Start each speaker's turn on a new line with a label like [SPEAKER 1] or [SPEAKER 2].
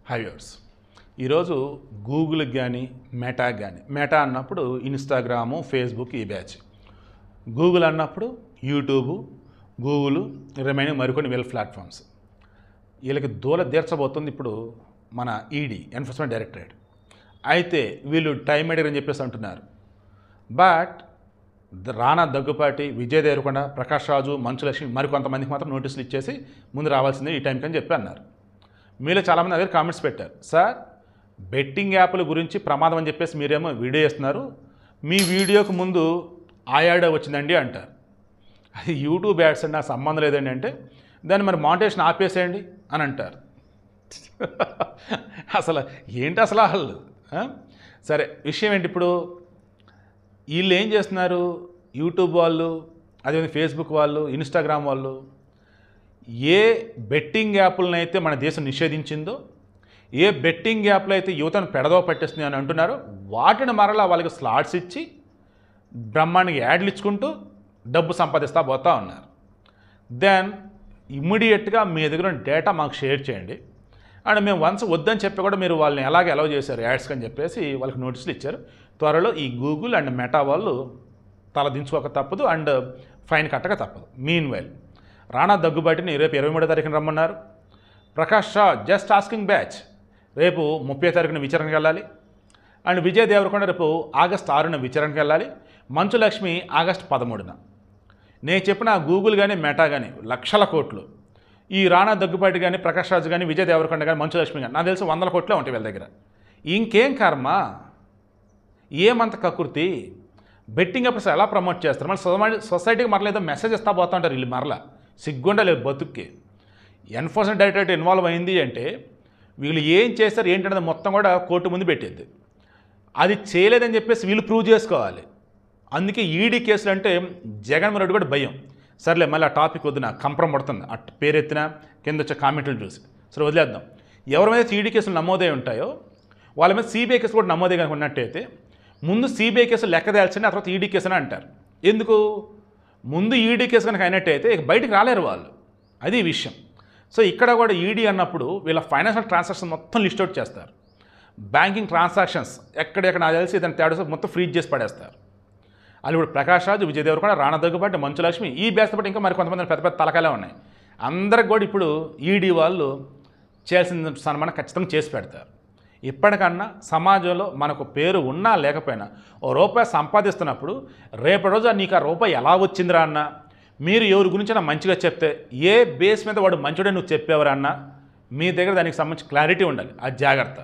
[SPEAKER 1] High viewers, ఈరోజు గూగుల్కి కానీ మెటాకి కానీ, మెటా అన్నప్పుడు ఇన్స్టాగ్రాము, ఫేస్బుక్ ఈ బ్యాచ్, గూగుల్ అన్నప్పుడు యూట్యూబ్, గూగుల్, రిమైనింగ్ మరికొన్ని వీళ్ళ ప్లాట్ఫామ్స్. వీళ్ళకి దూల తీర్చబోతుంది ఇప్పుడు మన ఈడీ, ఎన్ఫోర్స్మెంట్ డైరెక్టరేట్. అయితే వీళ్ళు టైం అడిగారని చెప్పేసి అంటున్నారు. బట్ రానా దగ్గుపాటి, విజయ్ దేవరకొండ, ప్రకాష్ రాజు, మంచు లక్ష్మి మరికొంతమందికి మాత్రం నోటీసులు ఇచ్చేసి ముందు రావాల్సిందే ఈ టైంకి అని చెప్పి అన్నారు. మీలో చాలామంది అదే కామెంట్స్ పెట్టారు. సార్, బెట్టింగ్ యాప్ల గురించి ప్రమాదం అని చెప్పేసి మీరేమో వీడియో చేస్తున్నారు, మీ వీడియోకి ముందు ఆ యాడ్ వచ్చిందండి అంటారు. అది యూట్యూబ్ యాడ్స్ అండి, నాకు సంబంధం లేదండి అంటే దాన్ని మరి మానిటైజేషన్ ఆపేసేయండి అని అంటారు. అసలు ఏంటి అసలు వాళ్ళు? సరే, విషయం ఏంటి ఇప్పుడు? వీళ్ళు ఏం చేస్తున్నారు? యూట్యూబ్ వాళ్ళు, అదేవిధంగా ఫేస్బుక్ వాళ్ళు, ఇన్స్టాగ్రామ్ వాళ్ళు ఏ బెట్టింగ్ యాప్లను అయితే మన దేశం నిషేధించిందో, ఏ బెట్టింగ్ యాప్లు అయితే యువతను పెడదో పట్టేస్తుంది అని అంటున్నారో వాటిని మరలా వాళ్ళకి స్లాట్స్ ఇచ్చి బ్రహ్మాండంగా యాడ్లు ఇచ్చుకుంటూ డబ్బు సంపాదిస్తూ పోతూ ఉన్నారు. దెన్ ఇమ్మీడియట్గా మీ దగ్గర డేటా మాకు షేర్ చేయండి అండ్ మేము వన్స్ వద్దని చెప్పి కూడా మీరు వాళ్ళని ఎలాగ అలౌ చేశారు యాడ్స్కి అని చెప్పేసి వాళ్ళకి నోటీసులు ఇచ్చారు. త్వరలో ఈ గూగుల్ అండ్ మెటా వాళ్ళు తల దించుకోక తప్పదు అండ్ ఫైన్ కట్టక తప్పదు. మీన్ వైల్ రానా దగ్గుబాటిని రేపు 23వ తారీఖున రమ్మన్నారు. Prakash Raj just asking batch రేపు 30వ తారీఖున విచారణకు వెళ్ళాలి. అండ్ విజయ్ దేవరకొండ రేపు ఆగస్టు 6న విచారణకు వెళ్ళాలి. మంచు లక్ష్మి ఆగస్టు 13న. నేను చెప్పిన గూగుల్ కానీ మెటా కానీ లక్షల కోట్లు, ఈ రానా దగ్గుబాటి కానీ, ప్రకాష్ రాజ్ కానీ, విజయ్ దేవరకొండ కానీ, మంచు లక్ష్మి కానీ నాకు తెలిసి 100 కోట్లే ఉంటాయి వీళ్ళ దగ్గర. ఇంకేం కర్మ, ఏమంత కకృతి? బెట్టింగ్ అప్పుడు ఎలా ప్రమోట్ చేస్తారు? మళ్ళీ సొసైటీకి మరలా ఏదో మెసేజ్ ఇస్తా పోతూ ఉంటారు వీళ్ళు. మరలా సిగ్గుండా లేదు బతుక్కి. ఎన్ఫోర్స్మెంట్ డైరెక్టరేట్ ఇన్వాల్వ్ అయింది అంటే వీళ్ళు ఏం చేస్తారు ఏంటనేది మొత్తం కూడా కోర్టు ముందు పెట్టింది. అది చేయలేదని చెప్పేసి వీళ్ళు ప్రూవ్ చేసుకోవాలి. అందుకే ఈడీ కేసులు అంటే జగన్మోహన్ రెడ్డి కూడా భయం. సర్లే, మళ్ళీ ఆ టాపిక్ వద్దు, నాకు కంపరం పడుతుంది అటు పేరెత్తిన కింద వచ్చే కామెంట్లు చూసి. సరే, వదిలేద్దాం. ఎవరి మీద ఈడీ కేసులు నమోదై ఉంటాయో వాళ్ళ మీద సిబిఐ కేసు కూడా నమోదే కనుక ఉన్నట్టయితే ముందు సిబిఐ కేసులు లెక్క తేల్చండి, ఆ తర్వాత ఈడీ కేసు అని అంటారు. ఎందుకు? ముందు ఈడీ కేసు కనుక అయినట్టయితే ఇక బయటికి రాలేరు వాళ్ళు. అది విషయం. సో ఇక్కడ కూడా ఈడీ అన్నప్పుడు వీళ్ళ ఫైనాన్షియల్ ట్రాన్సాక్షన్ మొత్తం లిస్ట్ అవుట్ చేస్తారు. బ్యాంకింగ్ ట్రాన్సాక్షన్స్ ఎక్కడెక్కడ నాకు తెలిసి దాన్ని తేడా మొత్తం ఫ్రీజ్ చేసి పడేస్తారు. అది ఇప్పుడు ప్రకాష్ రాజు, విజయ్ దేవరకొండ, రానా దగ్గుబాటి, మంచు లక్ష్మి, ఈ బ్యాచ్ పాటు ఇంకా మరి కొంతమంది పెద్ద పెద్ద తలకాయలే ఉన్నాయి. అందరికి కూడా ఇప్పుడు ఈడీ వాళ్ళు చేయాల్సిన సన్మానం ఖచ్చితంగా చేసి పెడతారు. ఇప్పటికన్నా సమాజంలో మనకు పేరు ఉన్నా లేకపోయినా రూపాయి సంపాదిస్తున్నప్పుడు రేపటి రోజు నీకు ఆ రూపాయి ఎలా వచ్చిందిరా అన్న, మీరు ఎవరి గురించైనా మంచిగా చెప్తే ఏ బేస్ మీద వాడు మంచిడే నువ్వు చెప్పేవరా అన్న, మీ దగ్గర దానికి సంబంధించి క్లారిటీ ఉండాలి. అది జాగ్రత్త.